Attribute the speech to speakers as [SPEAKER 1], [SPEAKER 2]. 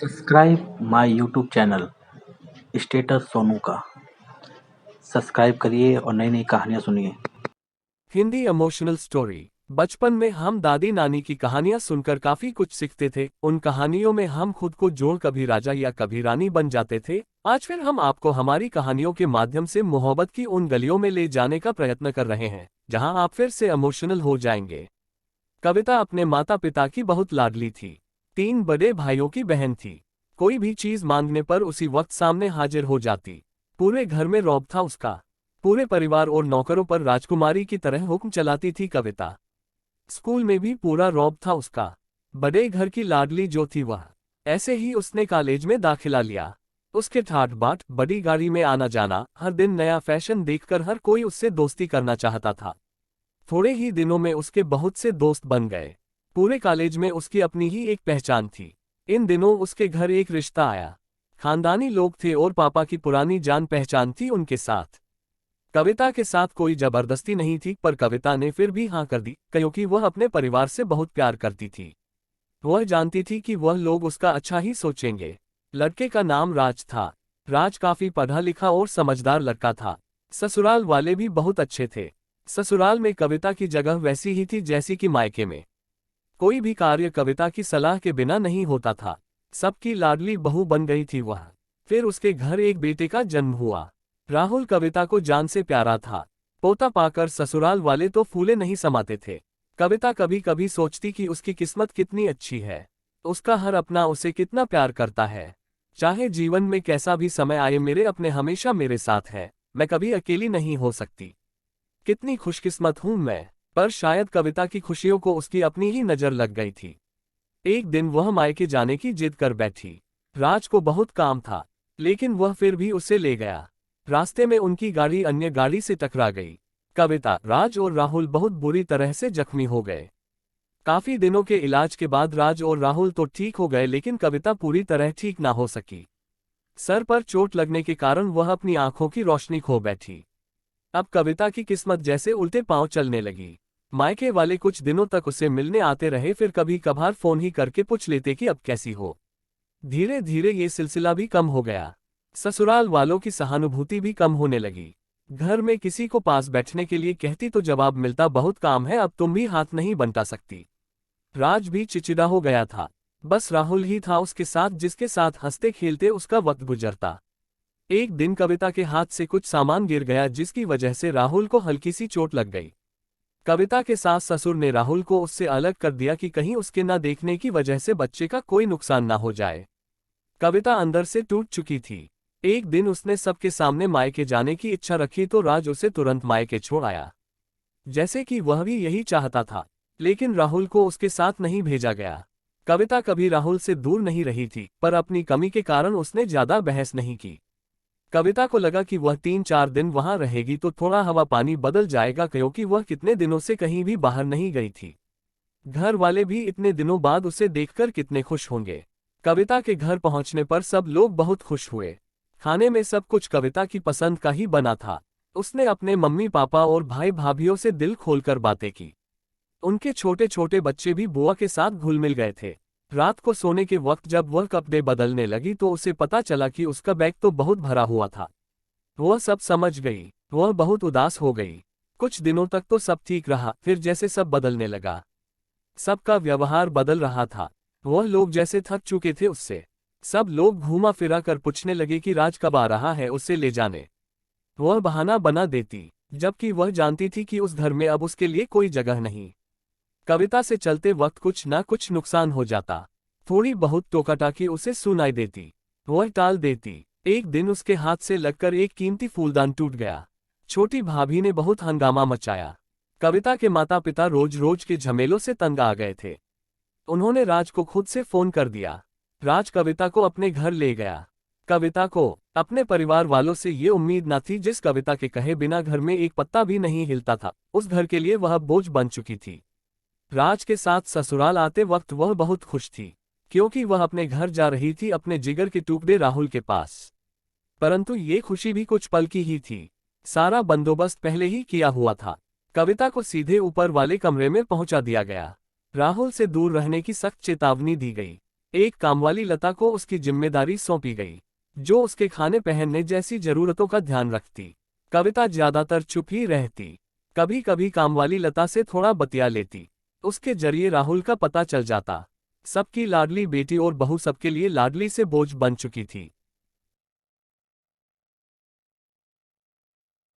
[SPEAKER 1] Subscribe my YouTube channel status Sonu का। Subscribe करिए और नई नई कहानियाँ सुनिए।
[SPEAKER 2] Hindi emotional story. बचपन में हम दादी नानी की कहानियां सुनकर काफी कुछ सीखते थे। उन कहानियों में हम खुद को जोड़ कभी राजा या कभी रानी बन जाते थे। आज फिर हम आपको हमारी कहानियों के माध्यम से मोहब्बत की उन गलियों में ले जाने का प्रयत्न कर रहे हैं जहां आप फिर से इमोशनल हो जाएंगे। कविता अपने माता पिता की बहुत लाडली थी। 3 बड़े भाइयों की बहन थी। कोई भी चीज मांगने पर उसी वक्त सामने हाजिर हो जाती। पूरे घर में रौब था उसका। पूरे परिवार और नौकरों पर राजकुमारी की तरह हुक्म चलाती थी कविता। स्कूल में भी पूरा रौब था उसका। बड़े घर की लाडली जो थी वह। ऐसे ही उसने कॉलेज में दाखिला लिया। उसके ठाट बाट, बड़ी गाड़ी में आना जाना, हर दिन नया फैशन देखकर हर कोई उससे दोस्ती करना चाहता था। थोड़े ही दिनों में उसके बहुत से दोस्त बन गए। पूरे कॉलेज में उसकी अपनी ही एक पहचान थी। इन दिनों उसके घर एक रिश्ता आया। खानदानी लोग थे और पापा की पुरानी जान पहचान थी उनके साथ। कविता के साथ कोई जबरदस्ती नहीं थी, पर कविता ने फिर भी हाँ कर दी क्योंकि वह अपने परिवार से बहुत प्यार करती थी। वह जानती थी कि वह लोग उसका अच्छा ही सोचेंगे। लड़के का नाम राज था। राज काफी पढ़ा लिखा और समझदार लड़का था। ससुराल वाले भी बहुत अच्छे थे। ससुराल में कविता की जगह वैसी ही थी जैसी कि मायके में। कोई भी कार्य कविता की सलाह के बिना नहीं होता था। सबकी लाडली बहू बन गई थी वह। फिर उसके घर एक बेटे का जन्म हुआ। राहुल कविता को जान से प्यारा था। पोता पाकर ससुराल वाले तो फूले नहीं समाते थे। कविता कभी कभी सोचती कि उसकी किस्मत कितनी अच्छी है। उसका हर अपना उसे कितना प्यार करता है। चाहे जीवन में कैसा भी समय आए, मेरे अपने हमेशा मेरे साथ है। मैं कभी अकेली नहीं हो सकती। कितनी खुशकिस्मत हूं मैं। पर शायद कविता की खुशियों को उसकी अपनी ही नजर लग गई थी। एक दिन वह मायके जाने की जिद कर बैठी। राज को बहुत काम था, लेकिन वह फिर भी उसे ले गया। रास्ते में उनकी गाड़ी अन्य गाड़ी से टकरा गई। कविता, राज और राहुल बहुत बुरी तरह से जख्मी हो गए। काफी दिनों के इलाज के बाद राज और राहुल तो ठीक हो गए, लेकिन कविता पूरी तरह ठीक ना हो सकी। सर पर चोट लगने के कारण वह अपनी आंखों की रोशनी खो बैठी। अब कविता की किस्मत जैसे उल्टे पांव चलने लगी। मायके वाले कुछ दिनों तक उसे मिलने आते रहे, फिर कभी कभार फोन ही करके पूछ लेते कि अब कैसी हो। धीरे धीरे ये सिलसिला भी कम हो गया। ससुराल वालों की सहानुभूति भी कम होने लगी। घर में किसी को पास बैठने के लिए कहती तो जवाब मिलता, बहुत काम है, अब तुम भी हाथ नहीं बंटा सकती। राज भी चिचिड़ा हो गया था। बस राहुल ही था उसके साथ, जिसके साथ हंसते खेलते उसका वक्त गुजरता। एक दिन कविता के हाथ से कुछ सामान गिर गया, जिसकी वजह से राहुल को हल्की सी चोट लग गई। कविता के सास ससुर ने राहुल को उससे अलग कर दिया कि कहीं उसके न देखने की वजह से बच्चे का कोई नुकसान ना हो जाए। कविता अंदर से टूट चुकी थी। एक दिन उसने सबके सामने मायके जाने की इच्छा रखी तो राज उसे तुरंत मायके छोड़ आया, जैसे कि वह भी यही चाहता था। लेकिन राहुल को उसके साथ नहीं भेजा गया। कविता कभी राहुल से दूर नहीं रही थी, पर अपनी कमी के कारण उसने ज्यादा बहस नहीं की। कविता को लगा कि वह 3-4 दिन वहां रहेगी तो थोड़ा हवा पानी बदल जाएगा, क्योंकि वह कितने दिनों से कहीं भी बाहर नहीं गई थी। घर वाले भी इतने दिनों बाद उसे देखकर कितने खुश होंगे। कविता के घर पहुंचने पर सब लोग बहुत खुश हुए। खाने में सब कुछ कविता की पसंद का ही बना था। उसने अपने मम्मी पापा और भाई भाभीियों से दिल खोलकर बातें की। उनके छोटे छोटे बच्चे भी बुआ के साथ घुल मिल गए थे। रात को सोने के वक्त जब वह कपड़े बदलने लगी तो उसे पता चला कि उसका बैग तो बहुत भरा हुआ था। वह सब समझ गई। वह बहुत उदास हो गई। कुछ दिनों तक तो सब ठीक रहा, फिर जैसे सब बदलने लगा। सबका व्यवहार बदल रहा था। वह लोग जैसे थक चुके थे उससे। सब लोग घूमा फिरा कर पूछने लगे कि राज कब आ रहा है उसे ले जाने। वह बहाना बना देती, जबकि वह जानती थी कि उस घर में अब उसके लिए कोई जगह नहीं। कविता से चलते वक्त कुछ ना कुछ नुकसान हो जाता। थोड़ी बहुत टोकाटाकी उसे सुनाई देती। वह टाल देती। एक दिन उसके हाथ से लगकर एक कीमती फूलदान टूट गया। छोटी भाभी ने बहुत हंगामा मचाया। कविता के माता पिता रोज रोज के झमेलों से तंग आ गए थे। उन्होंने राज को खुद से फोन कर दिया। राज कविता को अपने घर ले गया। कविता को अपने परिवार वालों से ये उम्मीद न थी। जिस कविता के कहे बिना घर में एक पत्ता भी नहीं हिलता था, उस घर के लिए वह बोझ बन चुकी थी। राज के साथ ससुराल आते वक्त वह बहुत खुश थी, क्योंकि वह अपने घर जा रही थी, अपने जिगर के टुकड़े राहुल के पास। परंतु ये खुशी भी कुछ पल की ही थी। सारा बंदोबस्त पहले ही किया हुआ था। कविता को सीधे ऊपर वाले कमरे में पहुंचा दिया गया। राहुल से दूर रहने की सख्त चेतावनी दी गई। एक कामवाली लता को उसकी जिम्मेदारी सौंपी गई, जो उसके खाने पहनने जैसी जरूरतों का ध्यान रखती। कविता ज्यादातर चुप ही रहती, कभी कभी कामवाली लता से थोड़ा बतिया लेती। उसके जरिए राहुल का पता चल जाता। सबकी लाडली बेटी और बहू सबके लिए लाडली से बोझ बन चुकी थी।